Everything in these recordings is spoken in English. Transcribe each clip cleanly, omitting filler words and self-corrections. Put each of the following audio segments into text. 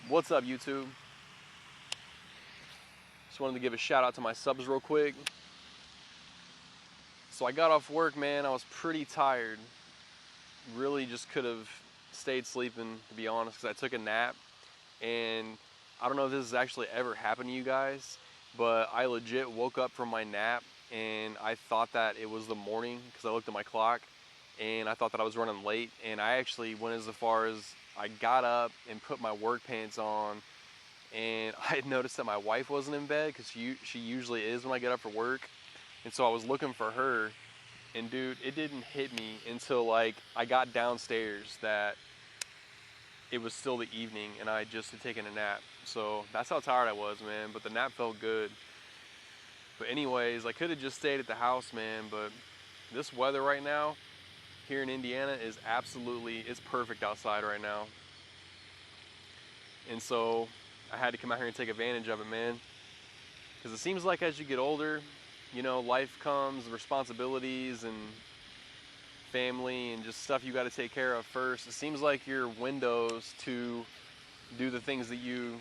What's up, YouTube? Just wanted to give a shout out to my subs real quick. So I got off work, man. I was pretty tired. Really just could have stayed sleeping, to be honest, because I took a nap. And I don't know if this has actually ever happened to you guys, but I legit woke up from my nap and I thought that it was the morning because I looked at my clock and I thought that I was running late. And I actually went as far as I got up and put my work pants on, and I had noticed that my wife wasn't in bed because she usually is when I get up for work. And so I was looking for her, and dude, it didn't hit me until like I got downstairs that it was still the evening and I just had taken a nap. So that's how tired I was, man, but the nap felt good. But anyways, I could have just stayed at the house, man, but this weather right now here in Indiana is it's perfect outside right now. And so I had to come out here and take advantage of it, man. Because it seems like as you get older, you know, life comes, responsibilities and family and just stuff you got to take care of first. It seems like your windows to do the things that you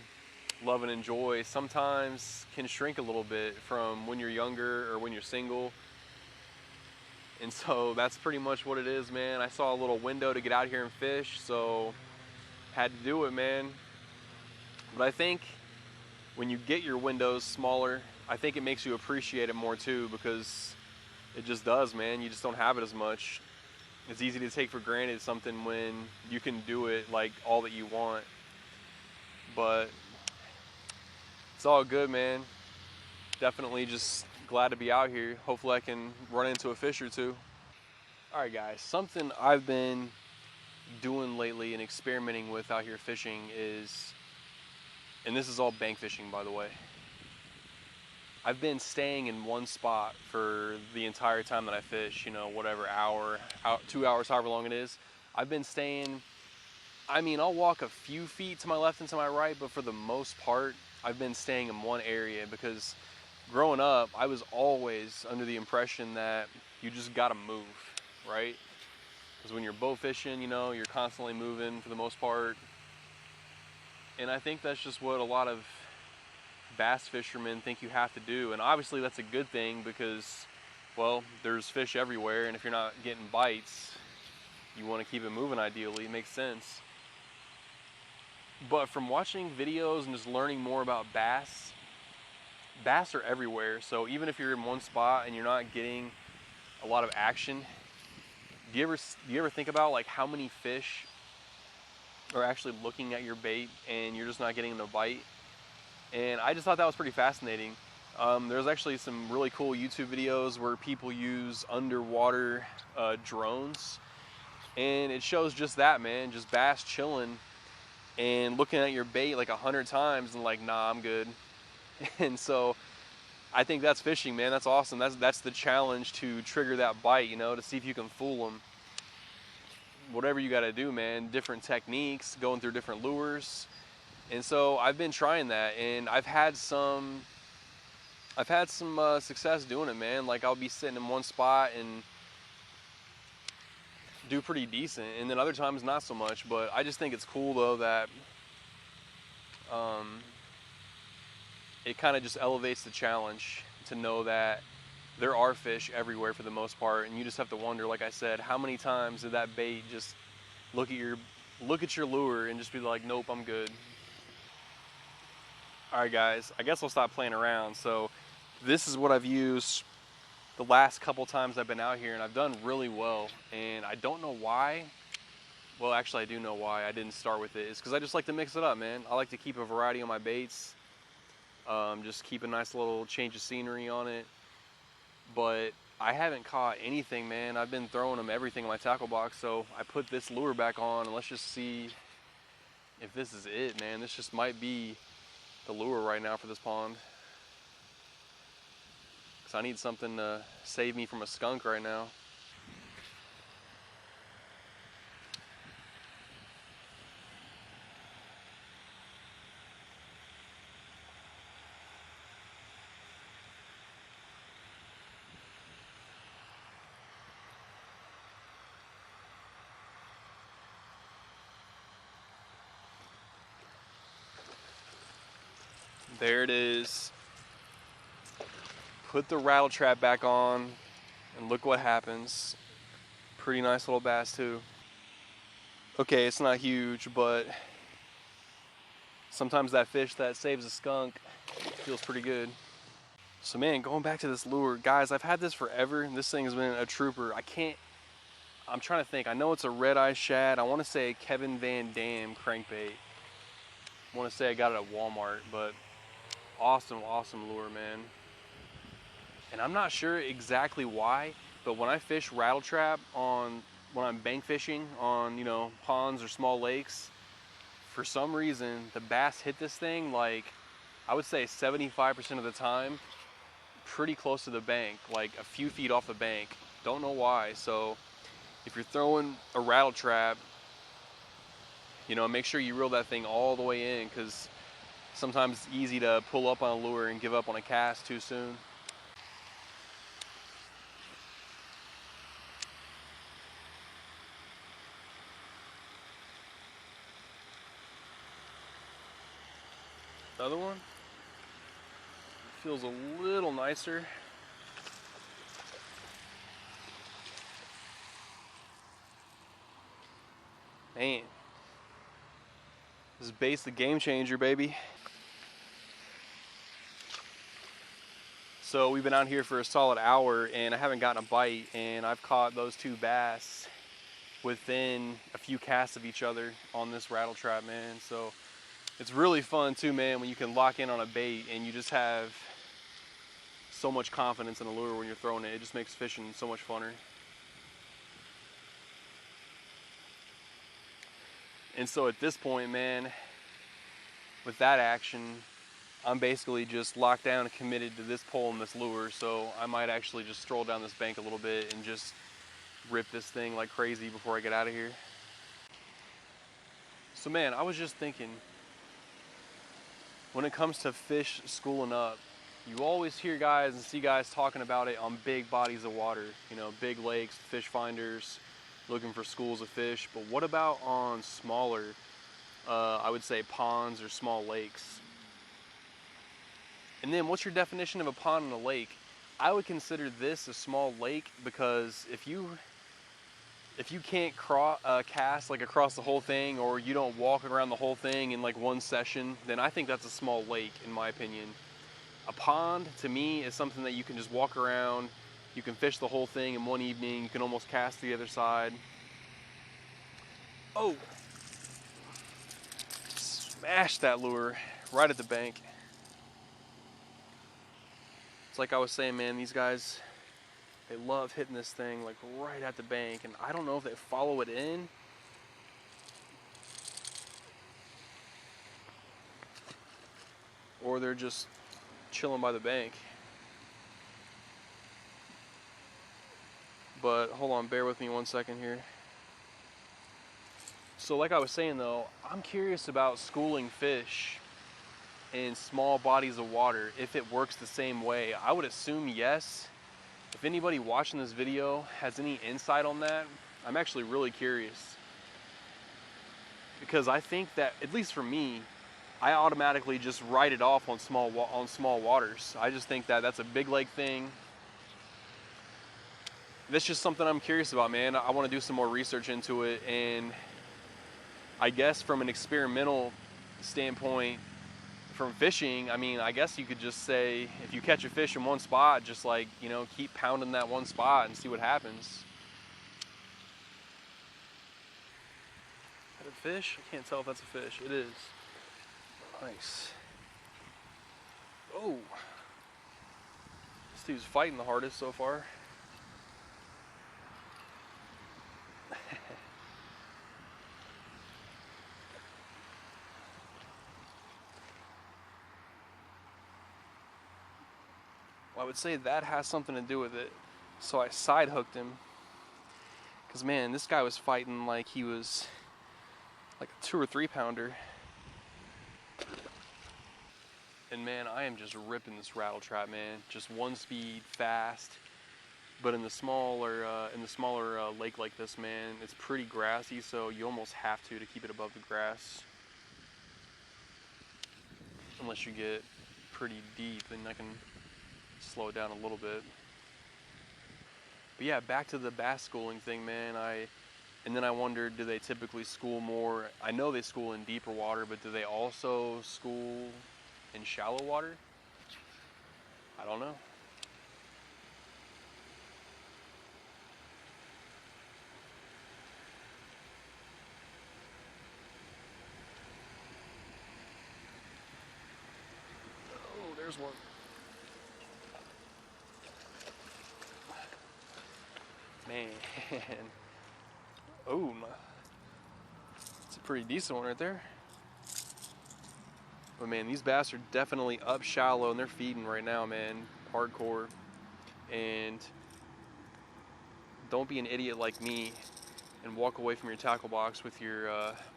love and enjoy sometimes can shrink a little bit from when you're younger or when you're single. And so that's pretty much what it is, man. I saw a little window to get out here and fish, so had to do it, man. But I think when you get your windows smaller, I think it makes you appreciate it more too, because it just does, man. You just don't have it as much. It's easy to take for granted something when you can do it like all that you want. But it's all good, man. Definitely just glad to be out here. Hopefully I can run into a fish or two. All right, guys, something I've been doing lately and experimenting with out here fishing is, and this is all bank fishing, by the way, I've been staying in one spot for the entire time that I fish, you know, whatever hour, 2 hours, however long it is. I've been staying, I mean, I'll walk a few feet to my left and to my right, but for the most part, I've been staying in one area because growing up, I was always under the impression that you just gotta move, right? Because when you're bow fishing, you know, you're constantly moving for the most part. And I think that's just what a lot of bass fishermen think you have to do. And obviously that's a good thing because, well, there's fish everywhere, and if you're not getting bites, you want to keep it moving ideally. It makes sense. But from watching videos and just learning more about bass are everywhere. So even if you're in one spot and you're not getting a lot of action, do you ever think about like how many fish are actually looking at your bait and you're just not getting them to bite? And I just thought that was pretty fascinating. There's actually some really cool YouTube videos where people use underwater drones, and it shows just that, man, just bass chilling and looking at your bait like 100 times and like, nah, I'm good. And so I think that's fishing, man. That's awesome. That's the challenge, to trigger that bite, you know, to see if you can fool them. Whatever you got to do, man, different techniques, going through different lures. And so I've been trying that, and I've had some success doing it, man. Like I'll be sitting in one spot and do pretty decent, and then other times not so much. But I just think it's cool though that it kind of just elevates the challenge to know that there are fish everywhere for the most part, and you just have to wonder, like I said, how many times did that bait just look at your lure and just be like, nope, I'm good. All right, guys, I guess I'll stop playing around. So this is what I've used the last couple times I've been out here, and I've done really well. And I don't know why. Well, actually, I do know why I didn't start with it. It's because I just like to mix it up, man. I like to keep a variety on my baits. Just keep a nice little change of scenery on it. But I haven't caught anything, man. I've been throwing them everything in my tackle box. So I put this lure back on, and let's just see if this is it, man. This just might be the lure right now for this pond, because I need something to save me from a skunk right now. There it is. Put the rattle trap back on and look what happens. Pretty nice little bass too. Okay, it's not huge, but sometimes that fish that saves a skunk feels pretty good. So man, going back to this lure, guys, I've had this forever and this thing has been a trooper. I'm trying to think. I know it's a red-eye shad. I want to say Kevin Van Dam crankbait. I want to say I got it at Walmart, but awesome lure, man. And I'm not sure exactly why, but when I fish rattle trap when I'm bank fishing on, you know, ponds or small lakes, for some reason the bass hit this thing like, I would say 75% of the time, pretty close to the bank, like a few feet off the bank. Don't know why. So if you're throwing a rattle trap, you know, make sure you reel that thing all the way in, because sometimes it's easy to pull up on a lure and give up on a cast too soon. The other one feels a little nicer. Man, this bait's the game changer, baby. So we've been out here for a solid hour and I haven't gotten a bite, and I've caught those two bass within a few casts of each other on this rattle trap, man. So it's really fun too, man, when you can lock in on a bait and you just have so much confidence in the lure when you're throwing it. It just makes fishing so much funner. And so at this point, man, with that action, I'm basically just locked down and committed to this pole and this lure. So I might actually just stroll down this bank a little bit and just rip this thing like crazy before I get out of here. So man, I was just thinking, when it comes to fish schooling up, you always hear guys and see guys talking about it on big bodies of water, you know, big lakes, fish finders, looking for schools of fish. But what about on smaller, I would say ponds or small lakes? And then what's your definition of a pond and a lake? I would consider this a small lake, because if you can't cast like across the whole thing, or you don't walk around the whole thing in like one session, then I think that's a small lake in my opinion. A pond to me is something that you can just walk around, you can fish the whole thing in one evening, you can almost cast the other side. Oh, smashed that lure right at the bank. It's like I was saying, man, these guys, they love hitting this thing like right at the bank, and I don't know if they follow it in or they're just chilling by the bank. But hold on, bear with me 1 second here. So like I was saying though, I'm curious about schooling fish in small bodies of water, if it works the same way. I would assume yes. If anybody watching this video has any insight on that, I'm actually really curious. Because I think that, at least for me, I automatically just write it off on small waters. I just think that that's a big lake thing. That's just something I'm curious about, man. I want to do some more research into it, and I guess from an experimental standpoint, from fishing, I mean, I guess you could just say, if you catch a fish in one spot, just like, you know, keep pounding that one spot and see what happens. Is that a fish? I can't tell if that's a fish. It is. Nice. Oh. This dude's fighting the hardest so far. I would say that has something to do with it. So I side hooked him, because man, this guy was fighting like he was like a 2 or 3 pounder. And man, I am just ripping this rattle trap, man. Just one speed, fast. But in the smaller lake like this, man, it's pretty grassy, so you almost have to keep it above the grass, unless you get pretty deep, then I can slow it down a little bit. But yeah, back to the bass schooling thing, man. And then I wondered, do they typically school more? I know they school in deeper water, but do they also school in shallow water? I don't know. Oh, there's one. Man. Oh, it's a pretty decent one right there. But man, these bass are definitely up shallow and they're feeding right now, man. Hardcore. And don't be an idiot like me and walk away from your tackle box with your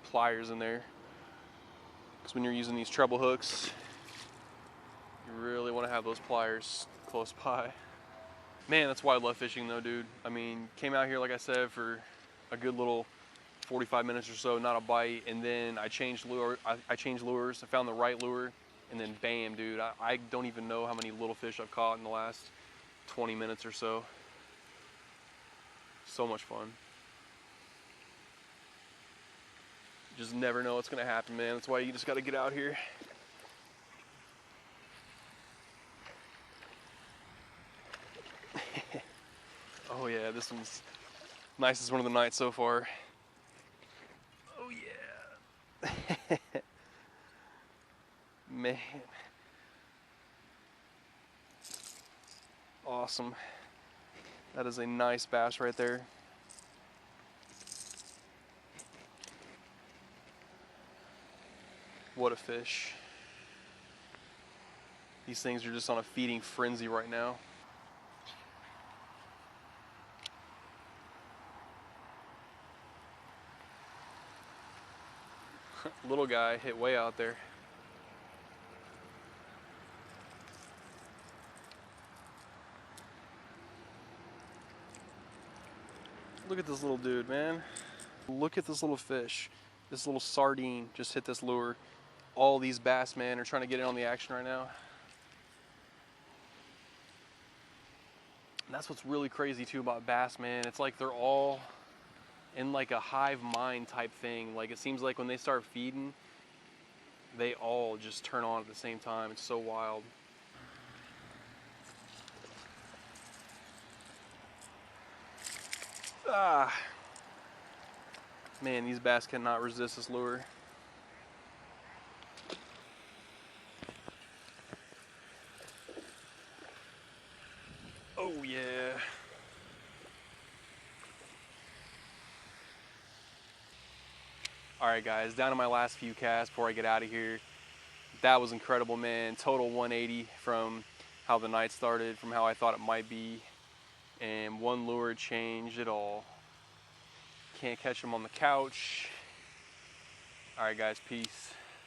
pliers in there. Because when you're using these treble hooks, you really want to have those pliers close by. Man, that's why I love fishing though, dude. I mean, came out here, like I said, for a good little 45 minutes or so, not a bite, and then I changed lures, I found the right lure, and then bam, dude, I don't even know how many little fish I've caught in the last 20 minutes or so. So much fun. You just never know what's gonna happen, man. That's why you just gotta get out here. Oh yeah, this one's nicest one of the night so far. Oh yeah. Man. Awesome. That is a nice bass right there. What a fish. These things are just on a feeding frenzy right now. Little guy hit way out there. Look at this little dude, man. Look at this little fish. This little sardine just hit this lure. All these bass, man, are trying to get in on the action right now. And that's what's really crazy too about bass, man. It's like they're all in like a hive mind type thing. Like it seems like when they start feeding, they all just turn on at the same time. It's so wild. Ah, man, these bass cannot resist this lure. Oh yeah. All right, guys, down to my last few casts before I get out of here. That was incredible, man. Total 180 from how the night started, from how I thought it might be. And one lure changed it all. Can't catch them on the couch. All right, guys, peace.